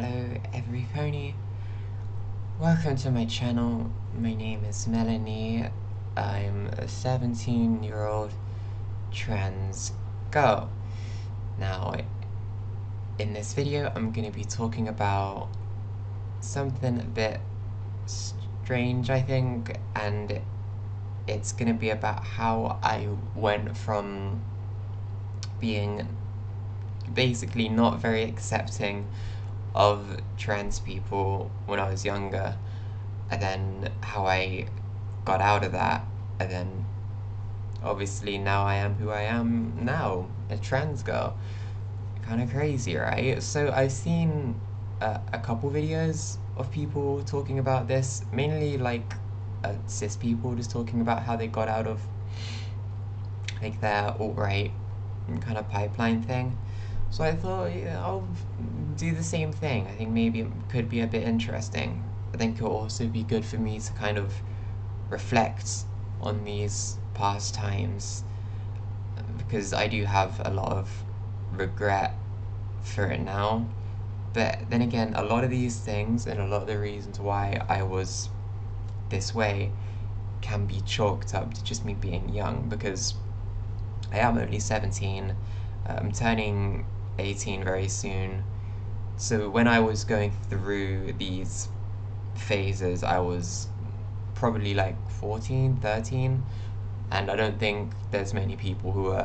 Hello every pony. Welcome to my channel. My name is Melanie. I'm a 17-year-old trans girl. Now, in this video, I'm going to be talking about something a bit strange, I think, and it's going to be about how I went from being basically not very accepting of trans people when I was younger, and then how I got out of that, and then obviously now I am who I am now, a trans girl. Kind of crazy, right? So I've seen a couple videos of people talking about this, mainly like cis people just talking about how they got out of like their alt-right kind of pipeline thing. So I thought, yeah, I'll do the same thing. I think maybe it could be a bit interesting. I think it'll also be good for me to kind of reflect on these past times, because I do have a lot of regret for it now. But then again, a lot of these things and a lot of the reasons why I was this way can be chalked up to just me being young, because I am only 17. I'm turning 18 very soon. So when I was going through these phases, I was probably like 14, 13, and I don't think there's many people who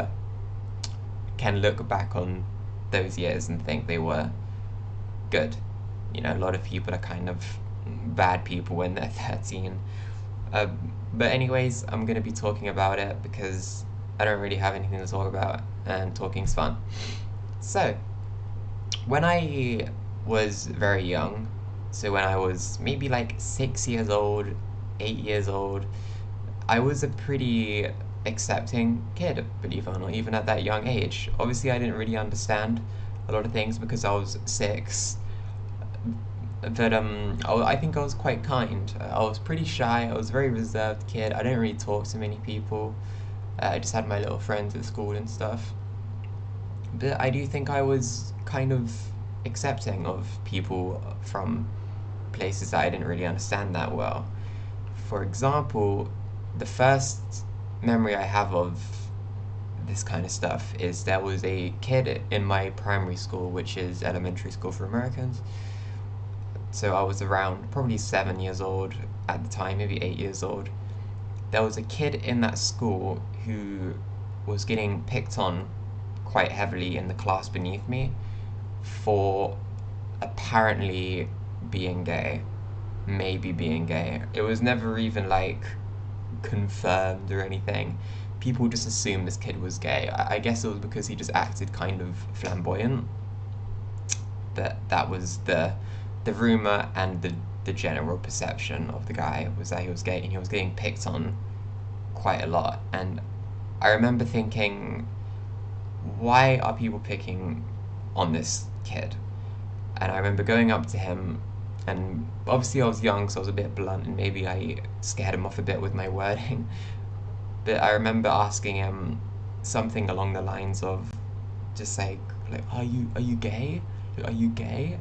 can look back on those years and think they were good. You know, a lot of people are kind of bad people when they're 13. But anyways, I'm going to be talking about it because I don't really have anything to talk about, and talking's fun. So, when I was very young, so when I was maybe like 6 years old, 8 years old, I was a pretty accepting kid, believe it or not, even at that young age. Obviously, I didn't really understand a lot of things because I was 6, but I think I was quite kind. I was pretty shy. I was a very reserved kid. I didn't really talk to many people. I just had my little friends at school and stuff. But I do think I was kind of accepting of people from places that I didn't really understand that well. For example, the first memory I have of this kind of stuff is there was a kid in my primary school, which is elementary school for Americans. So I was around probably 7 years old at the time, maybe 8 years old. There was a kid in that school who was getting picked on quite heavily in the class beneath me for apparently being gay, maybe being gay. It was never even like confirmed or anything. People just assumed this kid was gay. I guess it was because he just acted kind of flamboyant. That was the rumor, and the general perception of the guy was that he was gay, and he was getting picked on quite a lot. And I remember thinking, why are people picking on this kid? And I remember going up to him, and obviously I was young, so I was a bit blunt, and maybe I scared him off a bit with my wording. But I remember asking him something along the lines of, just like are you gay? Are you gay?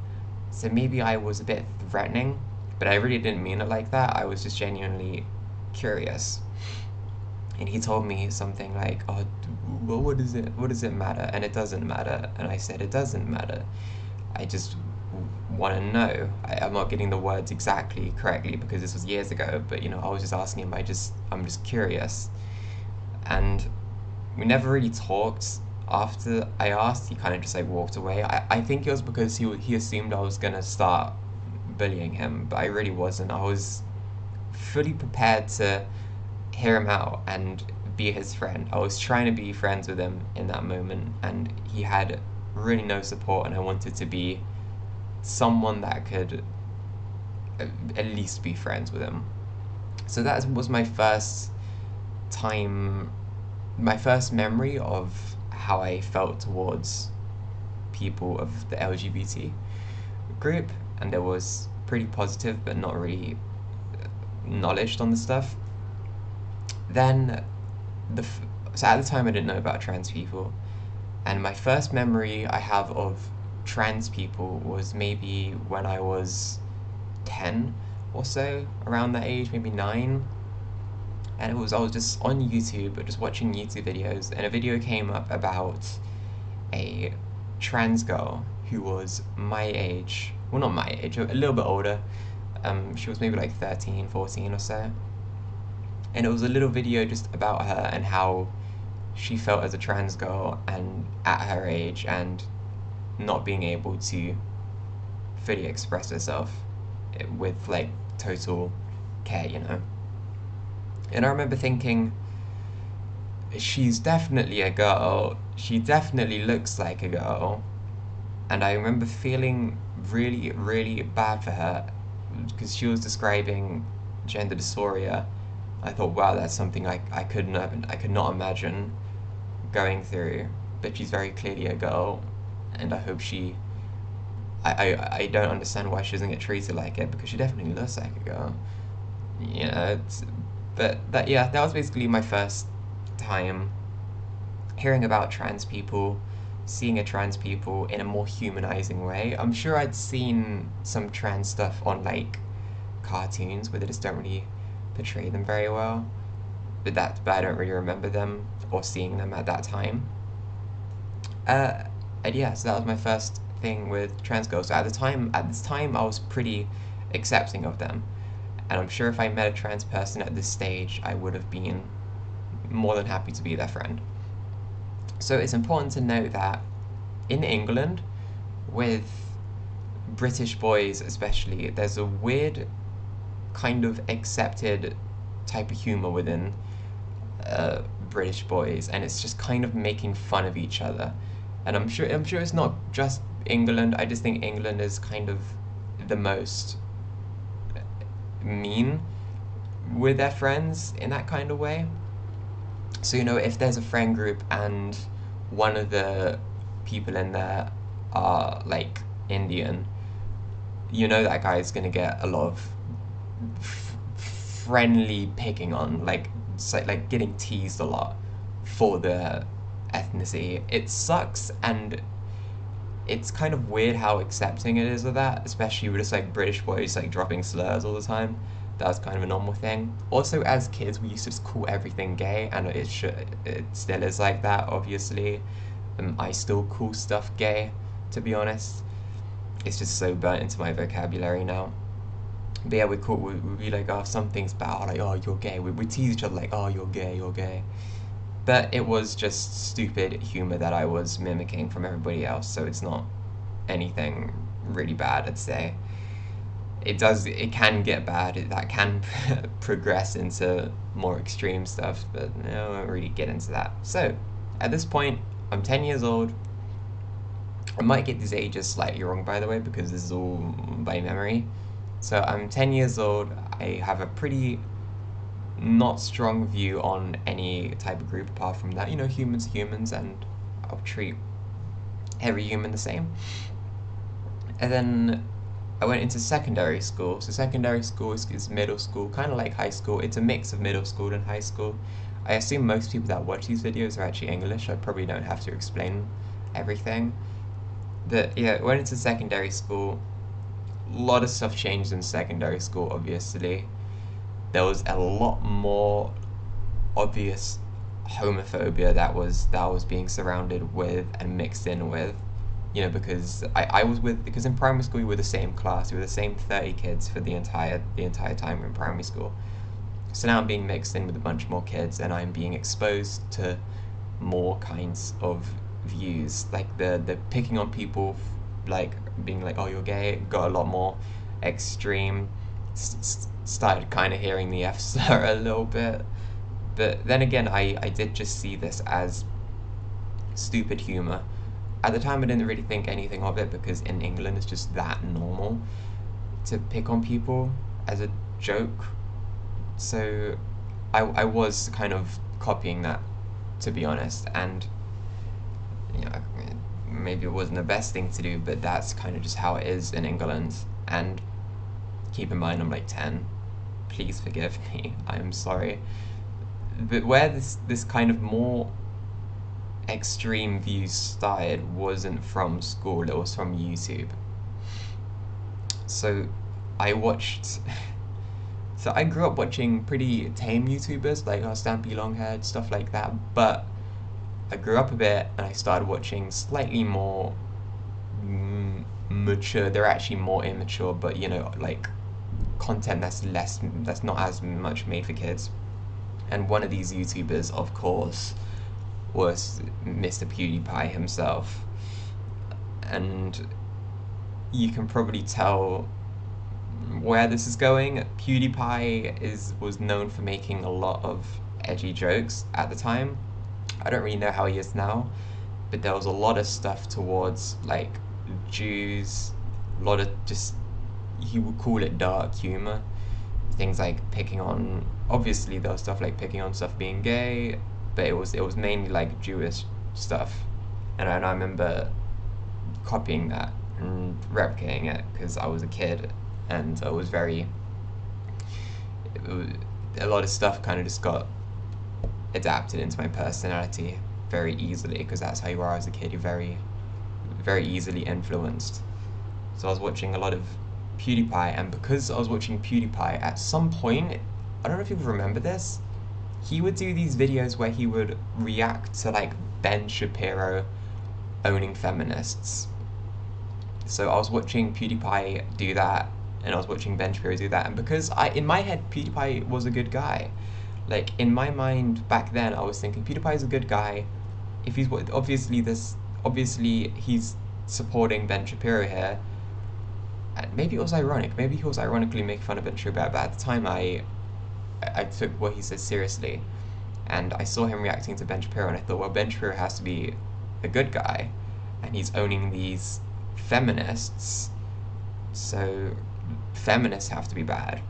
So maybe I was a bit threatening, but I really didn't mean it like that. I was just genuinely curious. And he told me something like, oh, well, what does it matter? And it doesn't matter. And I said, it doesn't matter. I just want to know. I'm not getting the words exactly correctly because this was years ago, but I was just asking him, I'm just curious. And we never really talked after I asked. He kind of just like walked away. I think it was because he assumed I was gonna start bullying him, but I really wasn't. I was fully prepared to hear him out and be his friend. I was trying to be friends with him in that moment, and he had really no support, and I wanted to be someone that could at least be friends with him. So that was my first time, my first memory of how I felt towards people of the LGBT group, and it was pretty positive but not really knowledge on the stuff. Then so at the time I didn't know about trans people, and my first memory I have of trans people was maybe when I was 10 or so, around that age, maybe 9. And I was just on YouTube, just watching YouTube videos, and a video came up about a trans girl who was my age, well, not my age, a little bit older. She was maybe like 13, 14 or so. And it was a little video just about her and how she felt as a trans girl and at her age, and not being able to fully express herself with like total care, you know. And I remember thinking, she's definitely a girl, she definitely looks like a girl. And I remember feeling really, really bad for her because she was describing gender dysphoria. I thought, wow, that's something I could not imagine going through. But she's very clearly a girl, and I hope she. I don't understand why she doesn't get treated like it, because she definitely looks like a girl. You know, but that was basically my first time hearing about trans people, seeing a trans people in a more humanizing way. I'm sure I'd seen some trans stuff on like cartoons where they just don't really portray them very well, but I don't really remember them or seeing them at that time. And yeah, so that was my first thing with trans girls. So at this time, I was pretty accepting of them, and I'm sure if I met a trans person at this stage, I would have been more than happy to be their friend. So it's important to note that in England, with British boys especially, there's a weird kind of accepted type of humor within British boys, and it's just kind of making fun of each other. And I'm sure it's not just England. I just think England is kind of the most mean with their friends in that kind of way. So, you know, if there's a friend group and one of the people in there are like Indian, you know that guy is gonna get a lot of friendly picking on, like like getting teased a lot for the ethnicity. It sucks, and it's kind of weird how accepting it is of that, especially with just like British boys like dropping slurs all the time. That was kind of a normal thing. Also, as kids, we used to just call everything gay, and it still is like that, obviously. I still call stuff gay, to be honest. It's just so burnt into my vocabulary now. But yeah, we'd be like, oh, something's bad, like, oh, you're gay. We tease each other like, oh, you're gay, you're gay. But it was just stupid humor that I was mimicking from everybody else, so it's not anything really bad, I'd say. It can get bad, that can progress into more extreme stuff, but no, I won't really get into that. So, at this point, I'm 10 years old. I might get these ages slightly wrong, by the way, because this is all by memory. So, I'm 10 years old. I have a pretty not strong view on any type of group apart from that. You know, humans are humans, and I'll treat every human the same. And then I went into secondary school. So secondary school is middle school, kind of like high school. It's a mix of middle school and high school. I assume most people that watch these videos are actually English. I probably don't have to explain everything. But yeah, went into secondary school. A lot of stuff changed in secondary school, obviously. There was a lot more obvious homophobia that was being surrounded with and mixed in with, you know, because because in primary school we were the same class, we were the same 30 kids for the entire time in primary school. So now I'm being mixed in with a bunch more kids, and I'm being exposed to more kinds of views, like the picking on people, like being like, oh, you're gay, got a lot more extreme. Started kind of hearing the F slur a little bit. But then again, I did just see this as stupid humor. At the time, I didn't really think anything of it, because in England it's just that normal to pick on people as a joke. So I was kind of copying that, to be honest. And, you know, maybe it wasn't the best thing to do, but that's kind of just how it is in England. And keep in mind, I'm like 10. Please forgive me. I am sorry. But where this kind of more extreme views started wasn't from school, it was from YouTube. So I watched. So I grew up watching pretty tame YouTubers like Stampy Longhead, stuff like that, but I grew up a bit and I started watching slightly more mature. They're actually more immature, but like content that's not as much made for kids. And one of these YouTubers, of course, was Mr. PewDiePie himself. And you can probably tell where this is going. PewDiePie was known for making a lot of edgy jokes at the time. I don't really know how he is now, but there was a lot of stuff towards like Jews, a lot of just, he would call it dark humor. Things like picking on, obviously there was stuff like picking on stuff being gay, but it was mainly like Jewish stuff. And I remember copying that and replicating it because I was a kid, and it was a lot of stuff kind of just got adapted into my personality very easily, because that's how you are as a kid. You're very, very easily influenced. So I was watching a lot of PewDiePie, and because I was watching PewDiePie, at some point, I don't know if you remember this, he would do these videos where he would react to like Ben Shapiro owning feminists. So I was watching PewDiePie do that, and I was watching Ben Shapiro do that, and because in my head, PewDiePie was a good guy. Like, in my mind back then, I was thinking PewDiePie is a good guy. If he's obviously he's supporting Ben Shapiro here. And maybe it was ironic. Maybe he was ironically making fun of Ben Shapiro, but at the time I took what he said seriously, and I saw him reacting to Ben Shapiro, and I thought, well, Ben Shapiro has to be a good guy, and he's owning these feminists, so feminists have to be bad.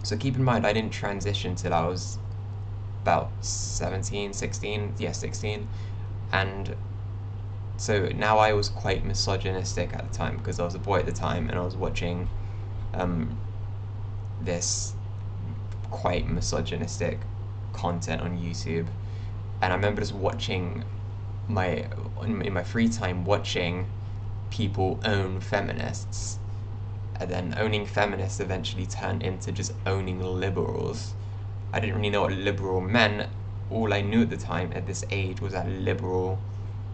So keep in mind, I didn't transition till I was about 17, 16, yeah, 16, and so now I was quite misogynistic at the time, because I was a boy at the time, and I was watching this quite misogynistic content on YouTube, and I remember just watching in my free time, watching people own feminists, and then owning feminists eventually turned into just owning liberals. I didn't really know what liberal meant. All I knew at the time, at this age, was that liberal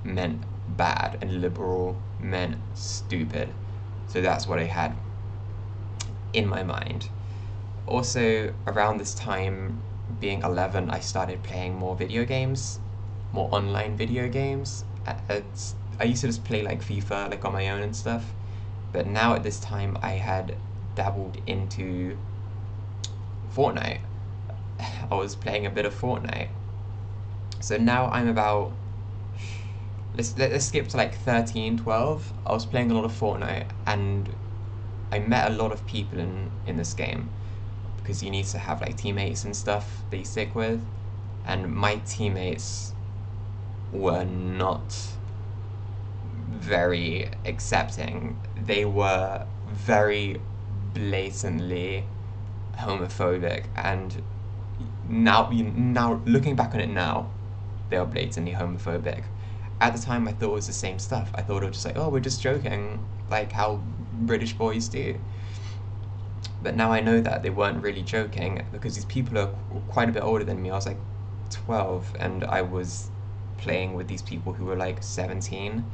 meant bad and liberal meant stupid. So that's what I had in my mind. Also, around this time, being 11, I started playing more video games, more online video games. I used to just play like FIFA, like on my own and stuff. But now at this time, I had dabbled into Fortnite. I was playing a bit of Fortnite. So now I'm about, let's skip to like 13, 12. I was playing a lot of Fortnite, and I met a lot of people in this game, because you need to have like teammates and stuff that you stick with, and my teammates were not very accepting. They were very blatantly homophobic, and now looking back on it now, they are blatantly homophobic. At the time, I thought it was the same stuff. I thought it was just like, oh, we're just joking, like how British boys do. But now I know that they weren't really joking, because these people are quite a bit older than me. I was like 12, and I was playing with these people who were like 17.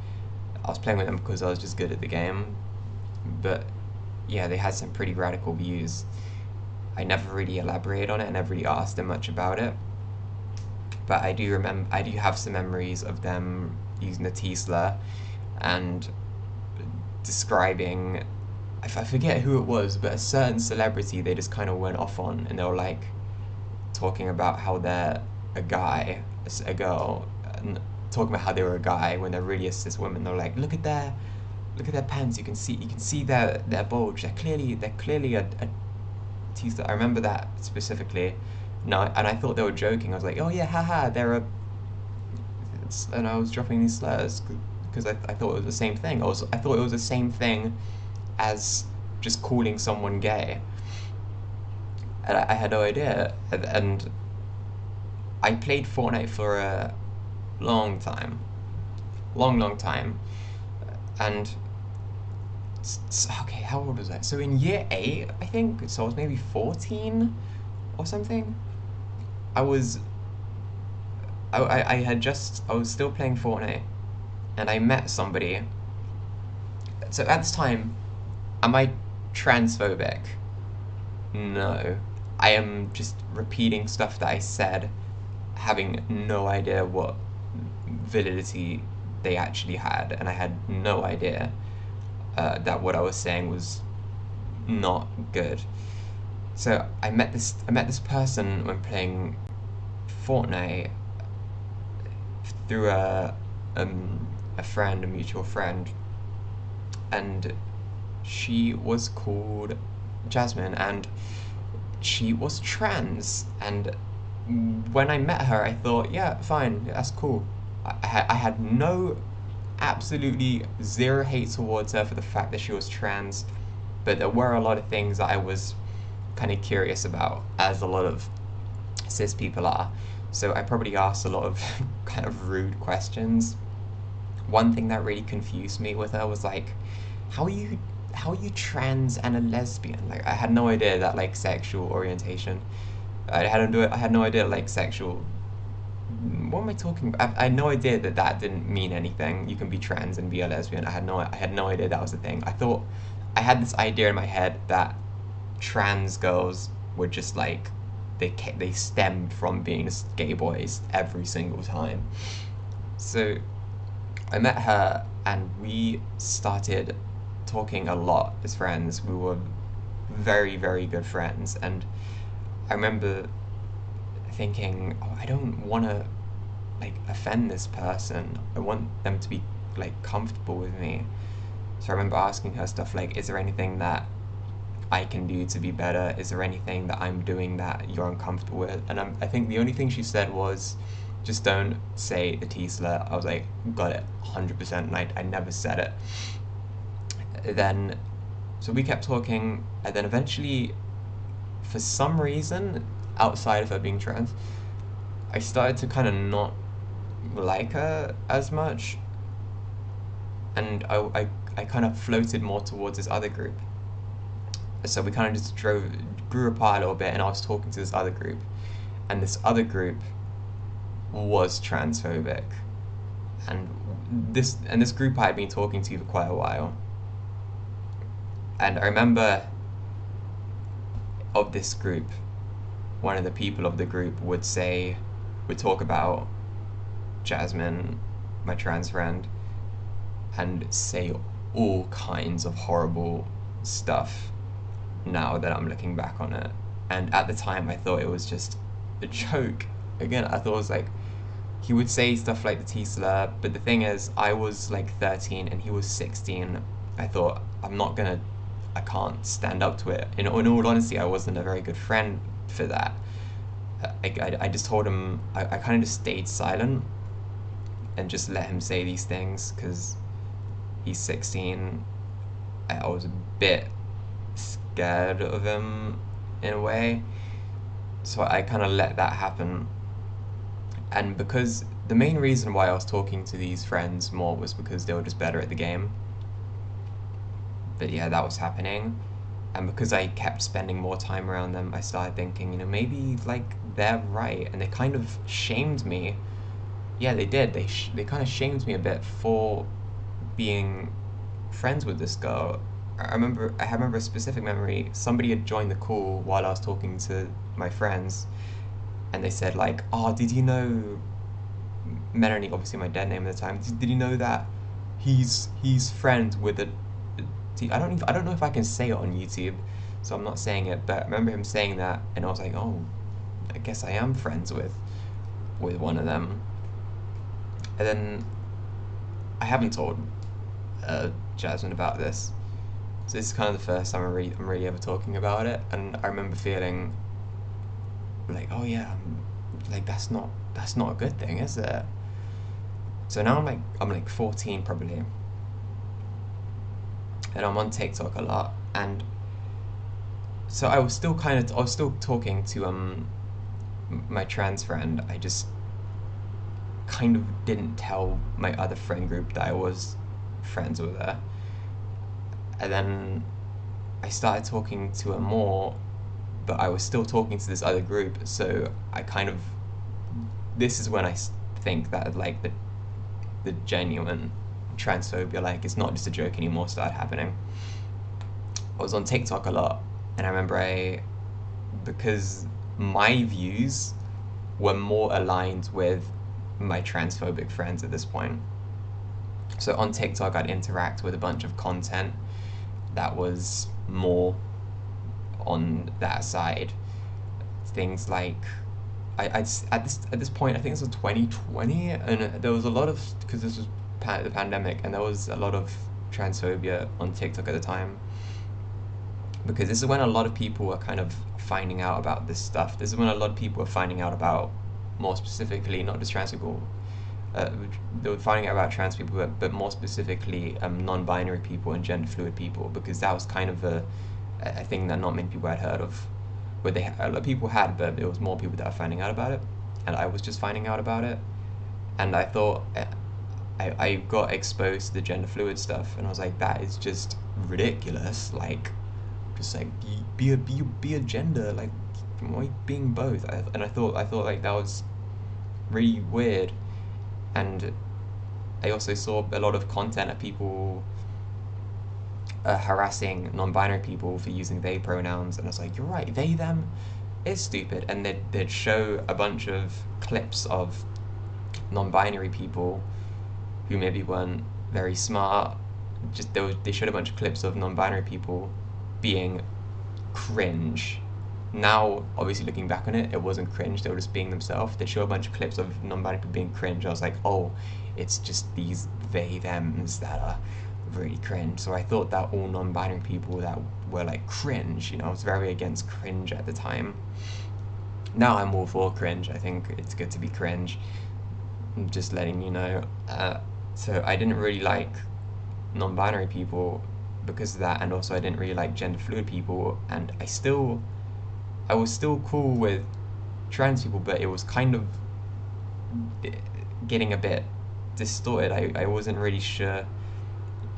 I was playing with them because I was just good at the game. But yeah, they had some pretty radical views. I never really elaborated on it, I never really asked them much about it. But I do have some memories of them using the T slur and describing, I forget who it was, but a certain celebrity they just kind of went off on, and they were like talking about how they're a guy, a girl, and talking about how they were a guy when they're really a cis woman. They're like, look at their pants. You can see their bulge. They're clearly a T slur. I remember that specifically. No, and I thought they were joking. I was like, oh yeah, haha, and I was dropping these slurs because I thought it was the same thing. I thought it was the same thing as just calling someone gay. And I had no idea. And I played Fortnite for long time, long time, and okay, how old was I? So in year 8, I think, so I was maybe 14 or something. I was, I had just, I was still playing Fortnite, and I met somebody. So at this time, am I transphobic? No. I am just repeating stuff that I said, having no idea what validity they actually had, and I had no idea that what I was saying was not good. So I met this person when playing Fortnite through a friend, a mutual friend, and she was called Jasmine, and she was trans. And when I met her, I thought, yeah, fine, that's cool. I had no, absolutely zero hate towards her for the fact that she was trans, but there were a lot of things that I was kind of curious about, as a lot of cis people are. So I probably asked a lot of kind of rude questions. One thing that really confused me with her was like, how are you how are you trans and a lesbian? Like, I had no idea that, like, sexual orientation. I had no idea, like, sexual. What am I talking about? I had no idea that that didn't mean anything. You can be trans and be a lesbian. I had no idea that was a thing. I thought I had this idea in my head that trans girls were just like, they stemmed from being gay boys every single time. So I met her and we started talking a lot as friends. We were very, very good friends. And I remember thinking, oh, I don't want to, like, offend this person. I want them to be, like, comfortable with me. So I remember asking her stuff like, is there anything that I can do to be better? Is there anything that I'm doing that you're uncomfortable with? And I think the only thing she said was, just don't say the T slur. I was like, got it, 100%, and I never said it. Then, so we kept talking, and then eventually, for some reason, outside of her being trans, I started to kind of not like her as much, and I kind of floated more towards this other group. So we kind of just grew apart a little bit, and I was talking to this other group, and this other group was transphobic, and this group I had been talking to for quite a while, and I remember of this group, one of the people of the group would talk about Jasmine, my trans friend, and say all kinds of horrible stuff now that I'm looking back on it. And at the time, I thought it was just a joke. Again, I thought it was like, he would say stuff like the T slur, but the thing is, I was like 13 and he was 16. I thought, I can't stand up to it. In all honesty, I wasn't a very good friend for that. I just told him, I kind of just stayed silent and just let him say these things because he's 16. I was a bit scared of him in a way. So I kind of let that happen. And because the main reason why I was talking to these friends more was because they were just better at the game. But yeah, that was happening. And because I kept spending more time around them, I started thinking, maybe, like, they're right. And they kind of shamed me. Yeah, they did. They kind of shamed me a bit for being friends with this girl. I remember a specific memory. Somebody had joined the call while I was talking to my friends, and they said, like, "Oh, did you know Melanie?" Obviously, my dead name at the time. Did you know that he's friends with a? I don't know if I can say it on YouTube, so I'm not saying it. But I remember him saying that, and I was like, "Oh, I guess I am friends with one of them." And then I haven't told Jasmine about this. So this is kind of the first time I'm really ever talking about it, and I remember feeling like, oh yeah, like, that's not a good thing, is it? So now I'm like 14 probably, and I'm on TikTok a lot, and so I was still talking to my trans friend. I just kind of didn't tell my other friend group that I was friends with her. And then I started talking to her more, but I was still talking to this other group. So I kind of, this is when I think that like the genuine transphobia, like it's not just a joke anymore, started happening. I was on TikTok a lot, and I remember because my views were more aligned with my transphobic friends at this point. So on TikTok, I'd interact with a bunch of content that was more on that side. Things like at this point, I think this was 2020, and there was a lot of, because this was the pandemic, and there was a lot of transphobia on TikTok at the time, because this is when a lot of people were kind of finding out about this stuff. This is when a lot of people were finding out about, more specifically, not just trans people. They were finding out about trans people, but more specifically, non-binary people and gender fluid people, because that was kind of a thing that not many people had heard of. But a lot of people had, but it was more people that were finding out about it, and I was just finding out about it, and I thought I got exposed to the gender fluid stuff, and I was like, that is just ridiculous. Like, just like be a gender, like why being both? And I thought like that was really weird, and I also saw a lot of content of people harassing non-binary people for using they pronouns, and I was like, you're right, they them is stupid. And they'd show a bunch of clips of non-binary people who maybe weren't very smart. Just they showed a bunch of clips of non-binary people being cringe. Now, obviously, looking back on it, it wasn't cringe. They were just being themselves. They show a bunch of clips of non-binary people being cringe. I was like, oh, it's just these they thems that are really cringe. So I thought that all non-binary people that were like cringe, I was very against cringe at the time. Now I'm all for cringe. I think it's good to be cringe. I'm just letting you know. So I didn't really like non-binary people because of that, and also I didn't really like gender fluid people, and I was still cool with trans people, but it was kind of getting a bit distorted. I wasn't really sure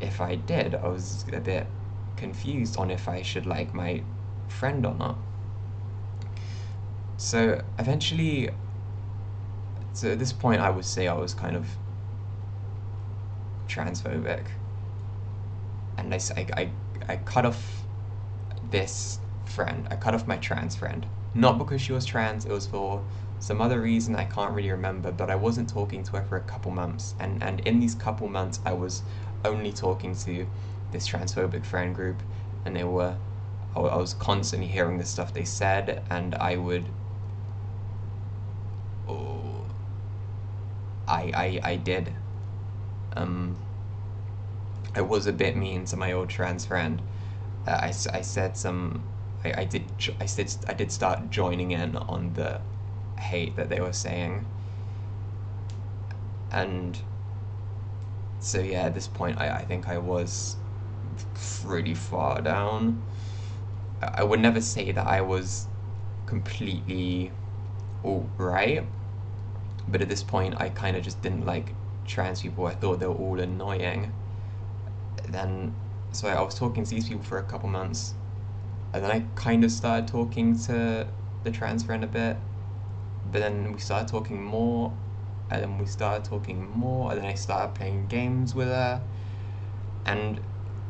if I did. I was a bit confused on if I should like my friend or not. So eventually, so at this point, I would say I was kind of transphobic, and I cut off this friend. I cut off my trans friend, not because she was trans. It was for some other reason I can't really remember. But I wasn't talking to her for a couple months, and in these couple months, I was only talking to this transphobic friend group, and I was constantly hearing the stuff they said, and I would. Oh, I did. I was a bit mean to my old trans friend. I said some. I did start joining in on the hate that they were saying, and so yeah, at this point, I think I was pretty far down. I would never say that I was completely all right, but at this point, I kind of just didn't like trans people. I thought they were all annoying. Then, so I was talking to these people for a couple months, and then I kind of started talking to the trans friend a bit, but then we started talking more, and then we started talking more, and then I started playing games with her, and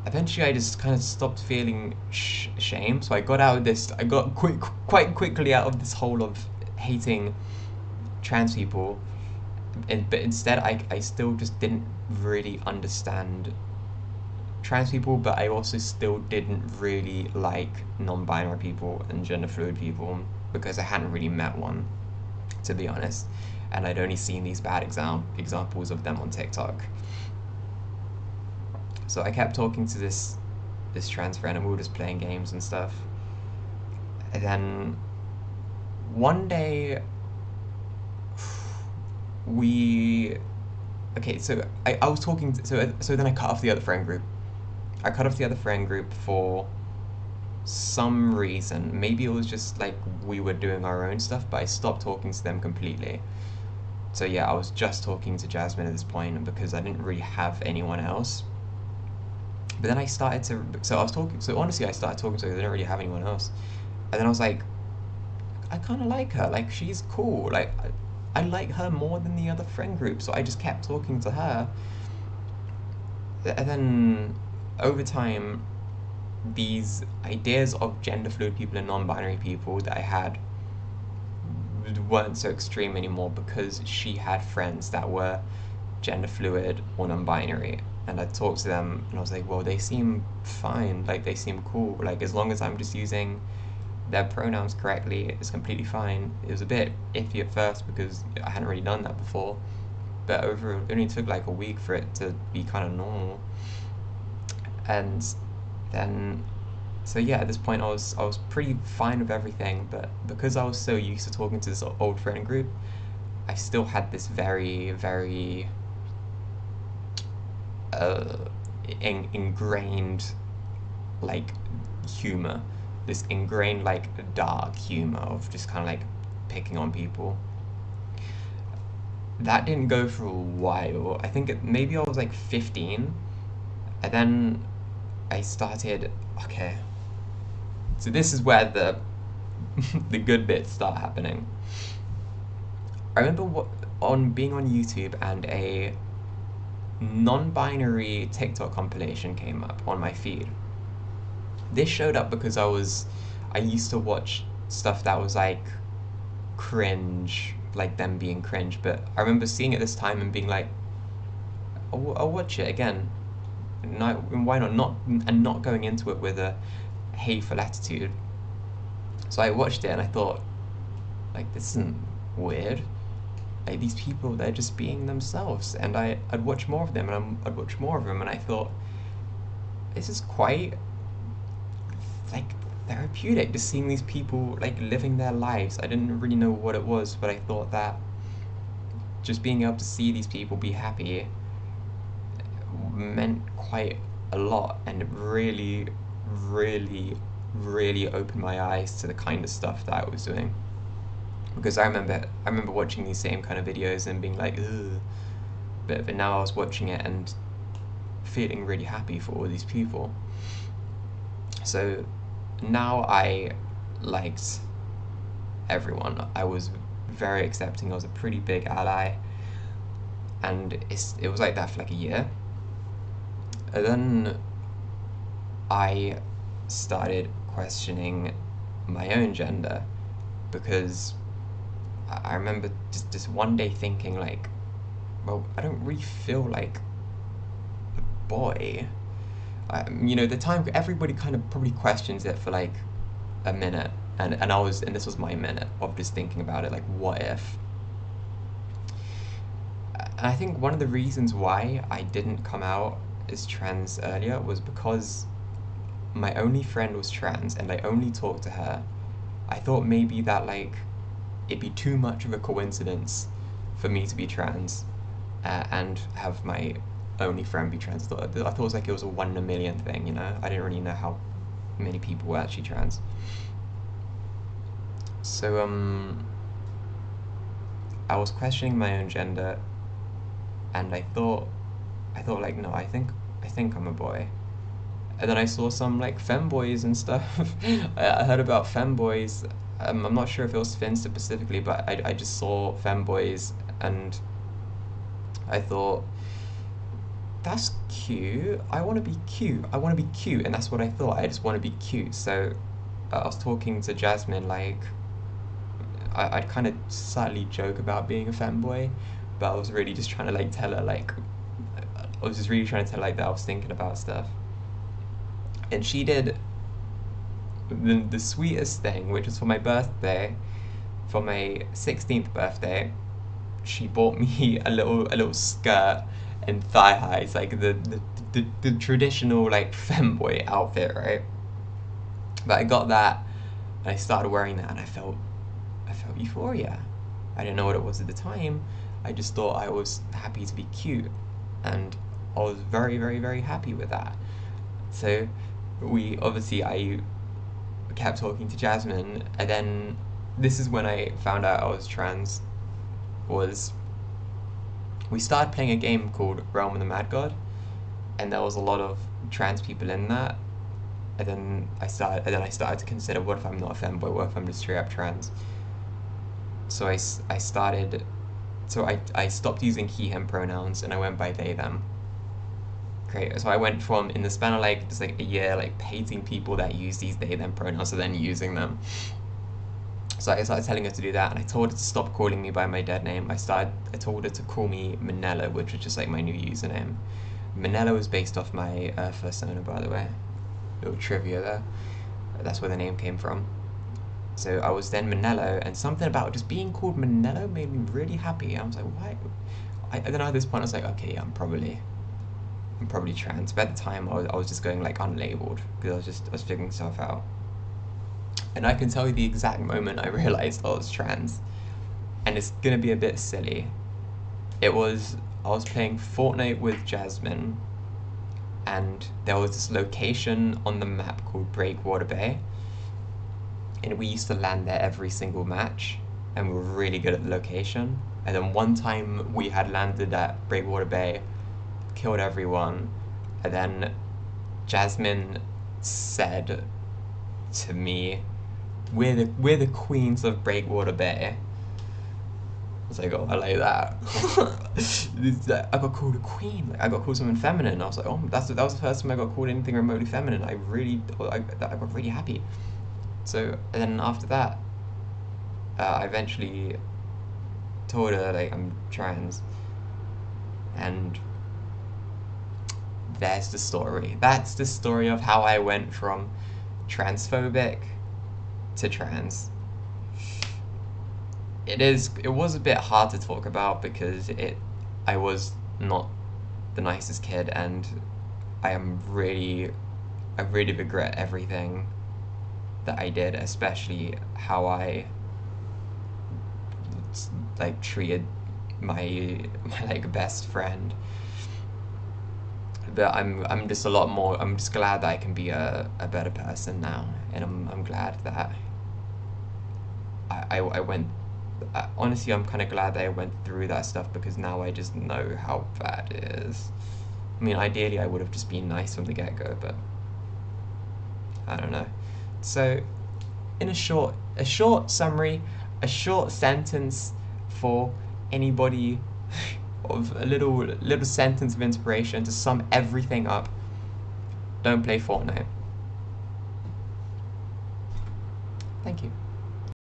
eventually I just kind of stopped feeling shame. So I got quite quickly out of this hole of hating trans people, but instead I still just didn't really understand trans people, but I also still didn't really like non-binary people and gender fluid people because I hadn't really met one, to be honest, and I'd only seen these bad examples of them on TikTok. So I kept talking to this trans friend, and we were just playing games and stuff. And then one day we okay, so I was talking so then I cut off the other friend group. I cut off the other friend group for some reason. Maybe it was just like we were doing our own stuff, but I stopped talking to them completely. So yeah, I was just talking to Jasmine at this point because I didn't really have anyone else. But then I started to, so I was talking, so honestly, I started talking to her. I didn't really have anyone else, and then I was like, I kind of like her. Like she's cool. Like I like her more than the other friend group. So I just kept talking to her, and then over time, these ideas of gender fluid people and non-binary people that I had weren't so extreme anymore because she had friends that were gender fluid or non-binary, and I talked to them and I was like, well, they seem fine, like they seem cool, like as long as I'm just using their pronouns correctly, it's completely fine. It was a bit iffy at first because I hadn't really done that before, but it only took like a week for it to be kind of normal. And then, so yeah, at this point I was pretty fine with everything, but because I was so used to talking to this old friend group, I still had this very, very uh, ingrained like humor, this ingrained like dark humor of just kind of like picking on people. That didn't go for a while. I think maybe I was like 15, and then I started. Okay, so this is where the the good bits start happening. I remember on being on YouTube and a non-binary TikTok compilation came up on my feed. This showed up because I used to watch stuff that was like cringe, like them being cringe, but I remember seeing it this time and being like, I'll watch it again. No, why not? And not going into it with a hateful attitude. So I watched it and I thought, like, this isn't weird. Like these people, they're just being themselves, and I'd watch more of them, and I'd watch more of them, and I thought, this is quite like therapeutic, just seeing these people like living their lives. I didn't really know what it was, but I thought that just being able to see these people be happy meant quite a lot, and it really, really, really opened my eyes to the kind of stuff that I was doing. Because I remember watching these same kind of videos and being like, ugh. But now I was watching it and feeling really happy for all these people. So now I liked everyone. I was very accepting. I was a pretty big ally, and it was like that for like a year. And then I started questioning my own gender because I remember just one day thinking like, well, I don't really feel like a boy. The time everybody kind of probably questions it for like a minute, and this was my minute of just thinking about it, like what if. And I think one of the reasons why I didn't come out as trans earlier was because my only friend was trans and I only talked to her. I thought maybe that like it'd be too much of a coincidence for me to be trans and have my only friend be trans. I thought it was like it was a 1 in a million thing, you know? I didn't really know how many people were actually trans. So I was questioning my own gender, and I thought like, no, I think I'm a boy. And then I saw some like femboys and stuff. I heard about femboys. I'm not sure if it was Finsta specifically, but I just saw femboys, and I thought, that's cute. I want to be cute. I want to be cute, and that's what I thought. I just want to be cute. So I was talking to Jasmine, like I'd kind of subtly joke about being a femboy, but I was really just trying to like tell her like I was just really trying to tell her, like that I was thinking about stuff, and she did the sweetest thing, which was for my birthday, for my 16th birthday. She bought me a little skirt and thigh highs, like the traditional like femboy outfit, right? But I got that and I started wearing that and I felt euphoria. I didn't know what it was at the time. I just thought I was happy to be cute, and I was very, very, very happy with that. So I kept talking to Jasmine, and then this is when I found out I was trans. Was we started playing a game called Realm of the Mad God, and there was a lot of trans people in that. And then I started to consider, what if I'm not a femboy? What if I'm just straight up trans? So I started. So I stopped using he him pronouns and I went by they them. Great. So I went from, in the span of like just like a year, like hating people that use these they them pronouns to then using them. So I started telling her to do that, and I told her to stop calling me by my dead name. I told her to call me Manella, which was just like my new username. Manella was based off my persona, by the way. Little trivia there. That's where the name came from. So I was then Manello, and something about just being called Manello made me really happy. I was like, why? I don't know, at this point I was like, okay, yeah, I'm probably trans. But at the time I was just going like unlabeled because I was figuring stuff out. And I can tell you the exact moment I realized I was trans, and it's gonna be a bit silly. I was playing Fortnite with Jasmine, and there was this location on the map called Breakwater Bay, and we used to land there every single match, and we were really good at the location. And then one time we had landed at Breakwater Bay, killed everyone, and then Jasmine said to me, we're the queens of Breakwater Bay. I was like, oh, I like that. I got called a queen. Like, I got called something feminine. I was like, oh, that was the first time I got called anything remotely feminine. I got really happy. So, and then after that, I eventually told her like I'm trans, and there's the story. That's the story of how I went from transphobic to trans. It was a bit hard to talk about because I was not the nicest kid, and I really regret everything that I did, especially how I like treated my like best friend. But I'm just a lot more. I'm just glad that I can be a better person now, and I'm glad that I went. Honestly, I'm kind of glad that I went through that stuff, because now I just know how bad it is. I mean, ideally, I would have just been nice from the get go, but I don't know. So, in a short summary, a short sentence for anybody of a little sentence of inspiration to sum everything up. Don't play Fortnite. Thank you.